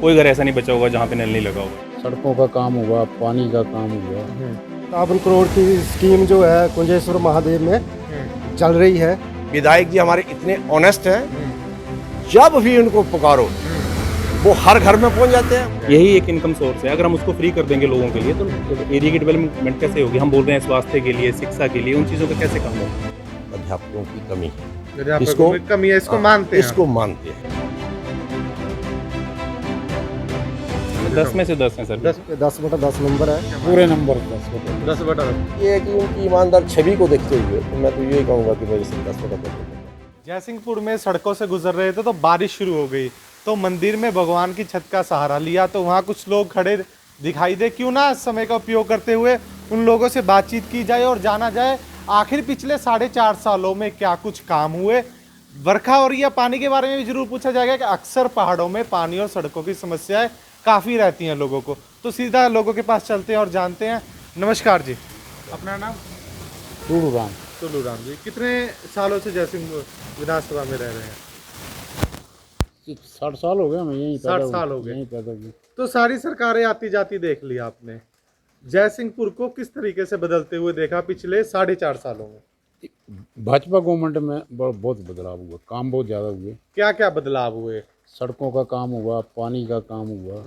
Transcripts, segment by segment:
कोई घर ऐसा नहीं बचा होगा जहाँ पे नल नहीं लगा होगा। सड़कों का काम हुआ, पानी का काम हुआ। 57 करोड़ की स्कीम जो है कुंजेश्वर महादेव में चल रही है। विधायक जी हमारे इतने ऑनेस्ट हैं, जब भी उनको पुकारो वो हर घर में पहुंच जाते हैं। यही एक इनकम सोर्स है। अगर हम उसको फ्री कर देंगे लोगों के लिए तो एरिया की डेवलपमेंट कैसे होगी? हम बोल रहे हैं स्वास्थ्य के लिए, शिक्षा के लिए, उन चीज़ों का कैसे काम होगा? अध्यापकों की कमी है, अध्यापकों में कमी है, इसको मानते हैं। इसको मानते हैं। 10 में से 10 हैं सर। 10/10 नंबर है। पूरे नंबर 10/10। ये है कि उनकी ईमानदार छवि को देखते हुए तो मैं तो यही कहूँगा कि मेरे से 10/10। जयसिंहपुर में सड़कों से गुजर रहे थे तो बारिश शुरू हो गई, तो मंदिर में भगवान की छत का सहारा लिया, तो वहाँ कुछ लोग खड़े दिखाई दे। क्यों ना इस समय का उपयोग करते हुए उन लोगों से बातचीत की जाए और जाना जाए आखिर पिछले 4.5 सालों में क्या कुछ काम हुए। बरखा और या पानी के बारे में भी जरूर पूछा जाएगा कि अक्सर पहाड़ों में पानी और सड़कों की समस्याएं काफ़ी रहती हैं लोगों को, तो सीधा लोगों के पास चलते हैं और जानते हैं। नमस्कार जी, अपना नाम? टूलू तुलू राम जी, कितने सालों से जयसिंहपुर विधानसभा में रह रहे हैं? 60 साल हो गए हमें यहीं 60 साल हो गए। यहीं पैदा हुए। तो सारी सरकारें आती जाती देख ली आपने, जयसिंहपुर को किस तरीके से बदलते हुए देखा पिछले 4.5 सालों में? भाजपा गवर्नमेंट में बहुत बदलाव हुआ, काम बहुत ज़्यादा हुए। क्या क्या बदलाव हुए? सड़कों का काम हुआ, पानी का काम हुआ।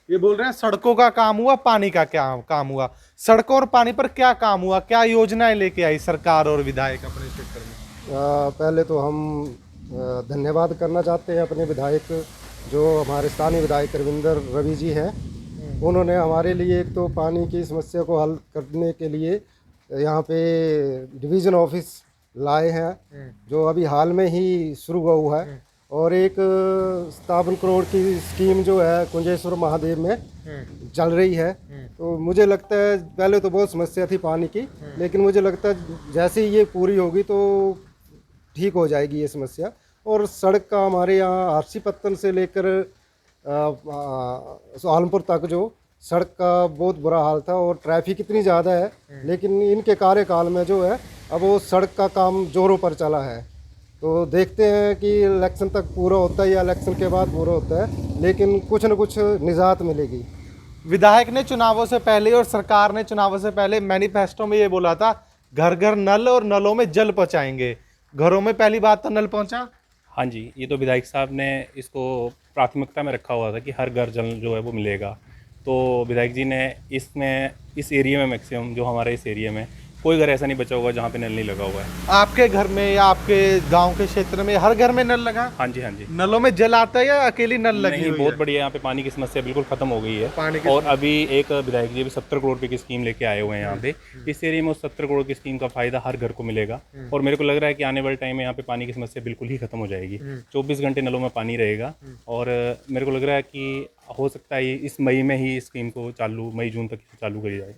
ये बोल रहे हैं सड़कों का काम हुआ, पानी का क्या काम हुआ? सड़कों और पानी पर क्या काम हुआ? क्या योजनाएं लेके आई सरकार और विधायक अपने क्षेत्र में? पहले तो हम धन्यवाद करना चाहते हैं अपने विधायक, जो हमारे स्थानीय विधायक रविंदर रवि जी हैं। उन्होंने हमारे लिए एक तो पानी की समस्या को हल करने के लिए यहाँ पे डिवीज़न ऑफिस लाए हैं, जो अभी हाल में ही शुरू हुआ है। और एक 57 करोड़ की स्कीम जो है कुंजेश्वर महादेव में चल रही है। तो मुझे लगता है पहले तो बहुत समस्या थी पानी की, लेकिन मुझे लगता है जैसे ही ये पूरी होगी तो ठीक हो जाएगी ये समस्या। और सड़क का हमारे यहाँ आरसी पत्तन से लेकर सहारनपुर तक जो सड़क का बहुत बुरा हाल था और ट्रैफिक इतनी ज़्यादा है, लेकिन इनके कार्यकाल में जो है अब वो सड़क का काम जोरों पर चला है। तो देखते हैं कि इलेक्शन तक पूरा होता है या इलेक्शन के बाद पूरा होता है, लेकिन कुछ न कुछ निजात मिलेगी। विधायक ने चुनावों से पहले और सरकार ने चुनावों से पहले मैनिफेस्टो में ये बोला था घर घर नल और नलों में जल पहुंचाएंगे। घरों में पहली बात तो नल पहुंचा? हाँ जी, ये तो विधायक साहब ने इसको प्राथमिकता में रखा हुआ था कि हर घर जल जो है वो मिलेगा। तो विधायक जी ने इस एरिया में मैक्सिमम जो हमारे इस एरिया में कोई घर ऐसा नहीं बचा होगा जहाँ पे नल नहीं लगा हुआ है। आपके घर में या आपके गांव के क्षेत्र में हर घर में नल लगा? हाँ जी, हाँ जी। नलों में जल आता है या अकेली नल लगी नहीं, हुई बहुत है? बढ़िया। यहाँ पे पानी की समस्या बिल्कुल खत्म हो गई है। पानी की और अभी एक विधायक जी भी 70 करोड़ रुपए की स्कीम लेके आए हुए हैं यहाँ पे। इस एरिया में उस 70 करोड़ की स्कीम का फायदा हर घर को मिलेगा। और मेरे को लग रहा है कि आने वाले टाइम में यहाँ पे पानी की समस्या बिल्कुल ही खत्म हो जाएगी। 24 घंटे नलों में पानी रहेगा। और मेरे को लग रहा है कि हो सकता है इस मई में ही इस स्कीम को मई जून तक चालू करी जाए।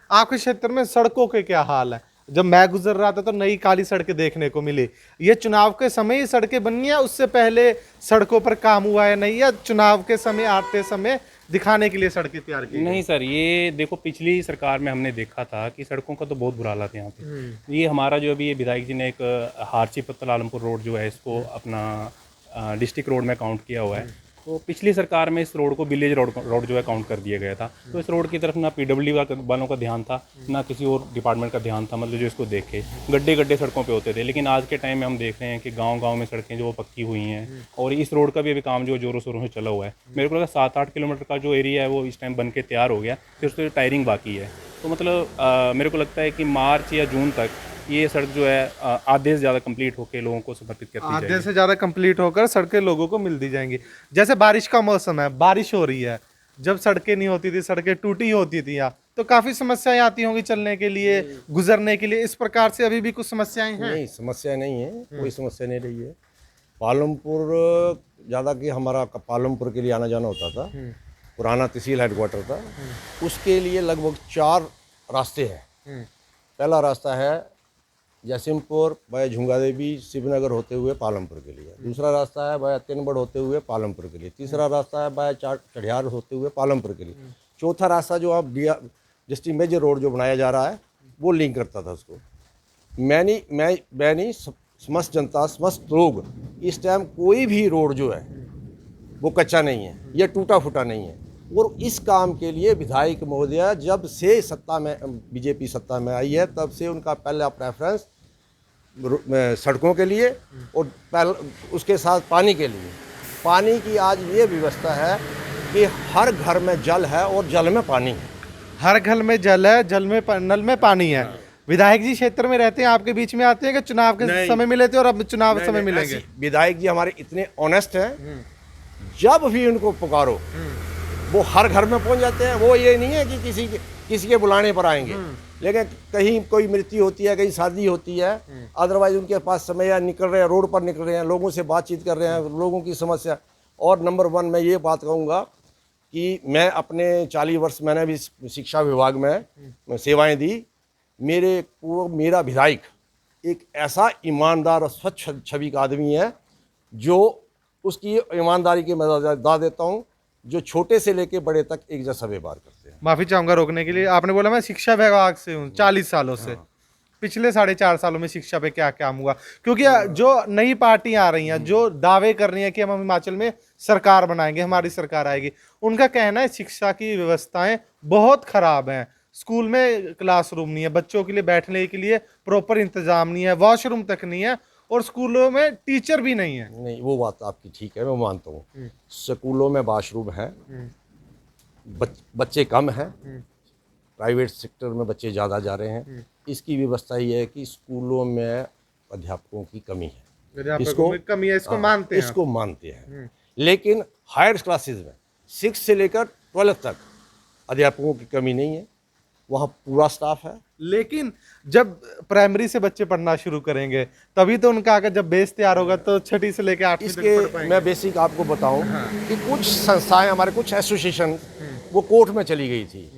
आपके क्षेत्र में सड़कों के क्या हाल है? जब मैं गुजर रहा था तो नई काली सड़कें देखने को मिली। ये चुनाव के समय ही सड़कें बनी है, उससे पहले सड़कों पर काम हुआ है नहीं, या चुनाव के समय आते समय दिखाने के लिए सड़कें तैयार की? नहीं सर, ये देखो पिछली सरकार में हमने देखा था कि सड़कों का तो बहुत बुरा हाल था यहाँ पे। ये हमारा जो अभी विधायक जी ने एक हारची पत्तल आलमपुर रोड जो है इसको अपना डिस्ट्रिक्ट रोड में काउंट किया हुआ है। तो पिछली सरकार में इस रोड को विलेज रोड जो है काउंट कर दिया गया था। तो इस रोड की तरफ ना पीडब्ल्यू वालों का ध्यान था, ना किसी और डिपार्टमेंट का ध्यान था, मतलब जो इसको देखे। गड्ढे गड्ढे सड़कों पे होते थे। लेकिन आज के टाइम में हम देख रहे हैं कि गांव-गांव में सड़कें जो वो पक्की हुई हैं। और इस रोड का भी अभी काम जो जोरों शोरों से चला हुआ है। मेरे को लगा 7-8 किलोमीटर का जो एरिया है वो इस टाइम बन के तैयार हो गया, फिर उसकी टायरिंग बाकी है। तो मतलब मेरे को लगता है कि मार्च या जून तक ये सड़क जो है आधे से ज़्यादा कंप्लीट होकर लोगों को समर्पित करती जाएगी। आधे से ज़्यादा कंप्लीट होकर सड़कें लोगों को मिल दी जाएंगी। जैसे बारिश का मौसम है, बारिश हो रही है, जब सड़कें नहीं होती थी, सड़कें टूटी होती थी यहाँ, तो काफ़ी समस्याएं आती होंगी चलने के लिए, गुजरने के लिए। इस प्रकार से अभी भी कुछ समस्याएं हैं? नहीं, समस्या नहीं है, कोई समस्या नहीं रही है। पालमपुर ज़्यादा कि हमारा पालमपुर के लिए आना जाना होता था, पुराना तहसील हेडक्वार्टर था, उसके लिए लगभग 4 रास्ते हैं। पहला रास्ता है जयसिंहपुर बाय झुंगा देवी शिवनगर होते हुए पालमपुर के लिए। दूसरा रास्ता है बाय तिनबड़ होते हुए पालमपुर के लिए। तीसरा रास्ता है बाय चढ़ियार होते हुए पालमपुर के लिए। चौथा रास्ता जो अब डिस्ट्रिक्ट मेजर रोड जो बनाया जा रहा है वो लिंक करता था उसको। मैं नहीं समस्त जनता, समस्त लोग इस टाइम कोई भी रोड जो है वो कच्चा नहीं है, ये टूटा फूटा नहीं है। और इस काम के लिए विधायक महोदय जब से सत्ता में बीजेपी सत्ता में आई है तब से उनका पहला प्रेफरेंस सड़कों के लिए और उसके साथ पानी के लिए। पानी की आज ये व्यवस्था है कि हर घर में जल है और जल में पानी है। हर घर में जल है, जल में नल में पानी है। विधायक जी क्षेत्र में रहते हैं, आपके बीच में आते हैं कि चुनाव के समय मिले थे और अब चुनाव समय मिलेंगे? विधायक जी हमारे इतने ऑनेस्ट हैं, जब भी उनको पुकारो वो हर घर में पहुंच जाते हैं। वो ये नहीं है कि किसी के बुलाने पर आएंगे, लेकिन कहीं कोई मृत्यु होती है, कहीं शादी होती है, अदरवाइज उनके पास समय है, निकल रहे हैं, रोड पर निकल रहे हैं, लोगों से बातचीत कर रहे हैं, लोगों की समस्या। और नंबर 1 मैं ये बात कहूँगा कि मैं अपने 40 वर्ष मैंने भी शिक्षा विभाग में सेवाएं दी। मेरा विधायक एक ऐसा ईमानदार और स्वच्छ छवि का आदमी है जो उसकी ईमानदारी की मैं दाद देता हूँ, जो छोटे से लेके बड़े तक एक जैसा व्यवहार करते हैं। माफी चाहूंगा रोकने के लिए। आपने बोला मैं शिक्षा विभाग से हूँ 40 सालों से। पिछले 4.5 सालों में शिक्षा पे क्या क्या हुआ? क्योंकि जो नई पार्टियां आ रही हैं, जो दावे कर रही हैं कि हम हिमाचल में सरकार बनाएंगे, हमारी सरकार आएगी, उनका कहना है शिक्षा की व्यवस्थाएं बहुत खराब हैं। स्कूल में क्लासरूम नहीं है, बच्चों के लिए बैठने के लिए प्रॉपर इंतजाम नहीं है, वॉशरूम तक नहीं है, और स्कूलों में टीचर भी नहीं है। नहीं, वो बात आपकी ठीक है, मैं मानता हूँ। स्कूलों में वॉशरूम है, बच्चे कम हैं, प्राइवेट सेक्टर में बच्चे ज़्यादा जा रहे हैं। इसकी व्यवस्था ये है कि स्कूलों में अध्यापकों की कमी है, इसको मानते हैं। लेकिन हायर क्लासेस में 6 से लेकर 12 तक अध्यापकों की कमी नहीं है, वहाँ पूरा स्टाफ है। लेकिन जब प्राइमरी से बच्चे पढ़ना शुरू करेंगे तभी तो उनका अगर जब बेस तैयार होगा तो 6ठी से लेकर 8वीं तक पढ़ पाएंगे। मैं बेसिक आपको बताऊं कि कुछ संस्थाएं हमारे, कुछ एसोसिएशन वो कोर्ट में चली गई थी।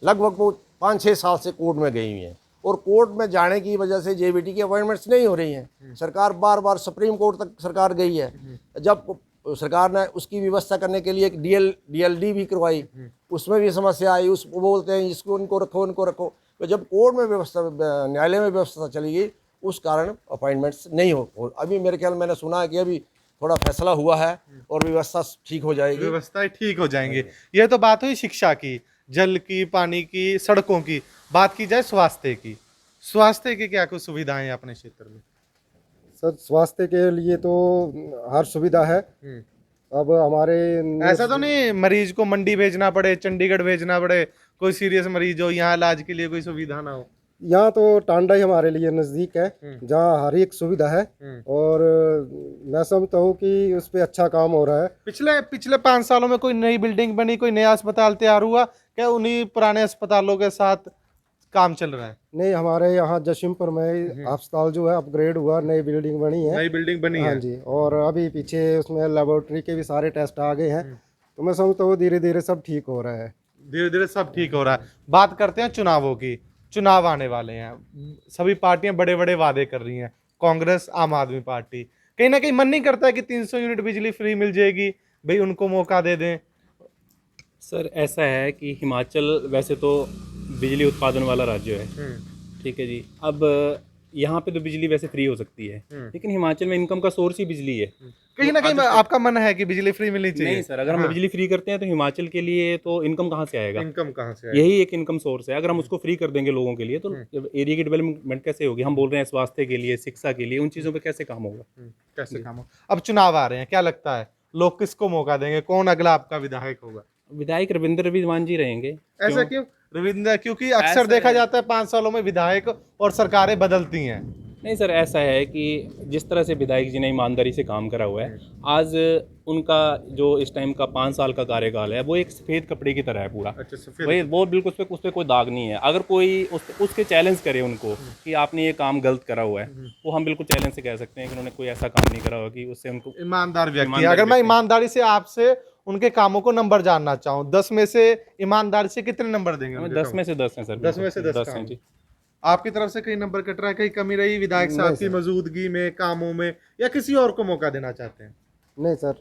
लगभग वो 5-6 साल से कोर्ट में गई हुई हैं, और कोर्ट में जाने की वजह से जेबीटी की अपॉइंटमेंट्स नहीं हो रही हैं। सरकार बार बार सुप्रीम कोर्ट तक सरकार गई है। जब सरकार ने उसकी व्यवस्था करने के लिए एक डीएलडी भी करवाई, उसमें भी समस्या आई। वो बोलते हैं इसको उनको रखो। तो जब कोर्ट में व्यवस्था, न्यायालय में व्यवस्था चली गई, उस कारण अपॉइंटमेंट्स नहीं हो। अभी मेरे ख्याल मैंने सुना है कि अभी थोड़ा फैसला हुआ है और व्यवस्था ठीक हो जाएगी। व्यवस्था ठीक हो जाएंगी। ये तो बात हुई शिक्षा की, जल की, पानी की, सड़कों की। बात की जाए स्वास्थ्य की, स्वास्थ्य की क्या कुछ सुविधाएं हैं अपने क्षेत्र में? सर, स्वास्थ्य के लिए तो हर सुविधा है। अब हमारे ऐसा तो नहीं मरीज को मंडी भेजना पड़े, चंडीगढ़ भेजना पड़े, कोई सीरियस मरीज हो, यहाँ इलाज के लिए कोई सुविधा ना हो? यहाँ तो टांडा ही हमारे लिए नज़दीक है, जहाँ हर एक सुविधा है। और मैं समझता हूँ कि उस पर अच्छा काम हो रहा है। पिछले 5 सालों में कोई नई बिल्डिंग बनी, कोई नया अस्पताल तैयार हुआ क्या? उन्हीं पुराने अस्पतालों के साथ काम चल रहा है? नहीं, हमारे यहाँ जशिमपुर में अस्पताल जो है अपग्रेड हुआ, नई बिल्डिंग बनी है। नई बिल्डिंग बनी है? हाँ जी। और अभी पीछे उसमें लेबोरेटरी के भी सारे टेस्ट आ गए हैं। तो मैं समझता हूँ धीरे धीरे सब ठीक हो रहा है। धीरे धीरे सब ठीक हो रहा है। बात करते हैं चुनावों की। चुनाव आने वाले हैं, सभी पार्टियां बड़े बड़े वादे कर रही हैं। कांग्रेस, आम आदमी पार्टी, कहीं ना कहीं मन नहीं करता है कि 300 यूनिट बिजली फ्री मिल जाएगी, भाई उनको मौका दे दें? सर, ऐसा है कि हिमाचल वैसे तो बिजली उत्पादन वाला राज्य है, ठीक है जी। अब यहाँ पे तो बिजली वैसे फ्री हो सकती है, लेकिन हिमाचल में इनकम का सोर्स ही बिजली है। कहीं ना कहीं आपका मन है कि बिजली फ्री मिलनी चाहिए? नहीं सर, अगर हम बिजली फ्री करते हैं तो हिमाचल के लिए तो इनकम कहाँ से आएगा? इनकम कहाँ से आएगा? यही एक इनकम सोर्स है। अगर हम उसको फ्री कर देंगे लोगों के लिए तो एरिया की डेवलपमेंट कैसे होगी? हम बोल रहे हैं स्वास्थ्य के लिए, शिक्षा के लिए, उन चीज़ों पे कैसे काम होगा? कैसे काम होगा? अब चुनाव आ रहे हैं, क्या लगता है लोग किसको मौका देंगे? कौन अगला आपका विधायक होगा? विधायक रविंद्र रविमान जी रहेंगे। ऐसा क्यों रविंद्र? क्योंकि अक्सर देखा जाता है 5 सालों में विधायक और सरकारें बदलती हैं। नहीं सर, ऐसा है कि जिस तरह से विधायक जी ने ईमानदारी से काम करा हुआ है, आज उनका जो इस टाइम का 5 साल का कार्यकाल है वो एक सफ़ेद कपड़े की तरह है पूरा। अच्छा, सफेद। वही वो बिल्कुल उस पर कोई दाग नहीं है। अगर कोई उसके चैलेंज करे उनको कि आपने ये काम गलत करा हुआ है, वो हम बिल्कुल चैलेंज से कह सकते हैं कि उन्होंने कोई ऐसा काम नहीं करा हुआ कि उससे उनको। ईमानदार व्यक्ति। अगर मैं ईमानदारी से आपसे उनके कामों को नंबर जानना चाहूँ, 10 में से ईमानदारी से कितने नंबर देंगे? 10 में से 10 हैं सर। 10 में से 10 हैं जी। आपकी तरफ से कई नंबर कट रहा है, कहीं कमी रही विधायक साहब की मौजूदगी में, कामों में, या किसी और को मौका देना चाहते हैं? नहीं सर,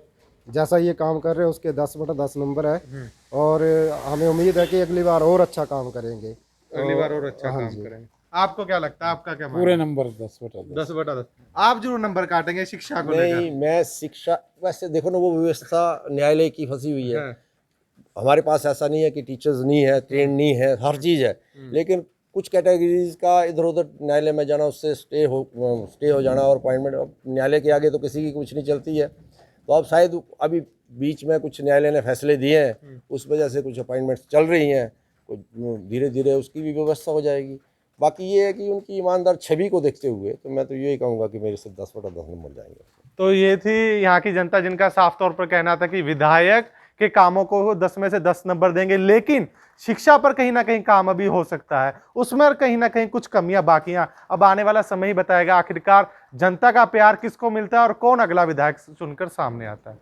जैसा ये काम कर रहे हैं उसके 10/10 नंबर है, और हमें उम्मीद है कि अगली बार और अच्छा काम करेंगे। अगली बार और अच्छा काम करेंगे। आपको क्या लगता है, आपका क्या पूरे नंबर 10/10। 10/10। आप जरूर नंबर काटेंगे शिक्षा को लेकर। नहीं, मैं शिक्षा, वैसे देखो ना, वो व्यवस्था न्यायालय की फंसी हुई है। हाँ। हमारे पास ऐसा नहीं है कि टीचर्स नहीं है, ट्रेन नहीं है, हर चीज़ है, लेकिन कुछ कैटेगरीज का इधर उधर न्यायालय में जाना, उससे स्टे हो जाना और अपॉइंटमेंट, अब न्यायालय के आगे तो किसी की कुछ नहीं चलती है। तो अब शायद अभी बीच में कुछ न्यायालय ने फैसले दिए हैं, उस वजह से कुछ अपॉइंटमेंट्स चल रही हैं, कुछ धीरे धीरे उसकी भी व्यवस्था हो जाएगी। बाकी ये है कि उनकी ईमानदार छवि को देखते हुए तो मैं तो यही कहूँगा कि मेरे से 10/10 नंबर जाएंगे। तो ये थी यहाँ की जनता, जिनका साफ तौर पर कहना था कि विधायक के कामों को 10 में से 10 नंबर देंगे, लेकिन शिक्षा पर कहीं ना कहीं काम अभी हो सकता है, उसमें कहीं ना कहीं कुछ कमियां बाकी हैं। अब आने वाला समय ही बताएगा आखिरकार जनता का प्यार किसको मिलता है और कौन अगला विधायक चुनकर सामने आता है।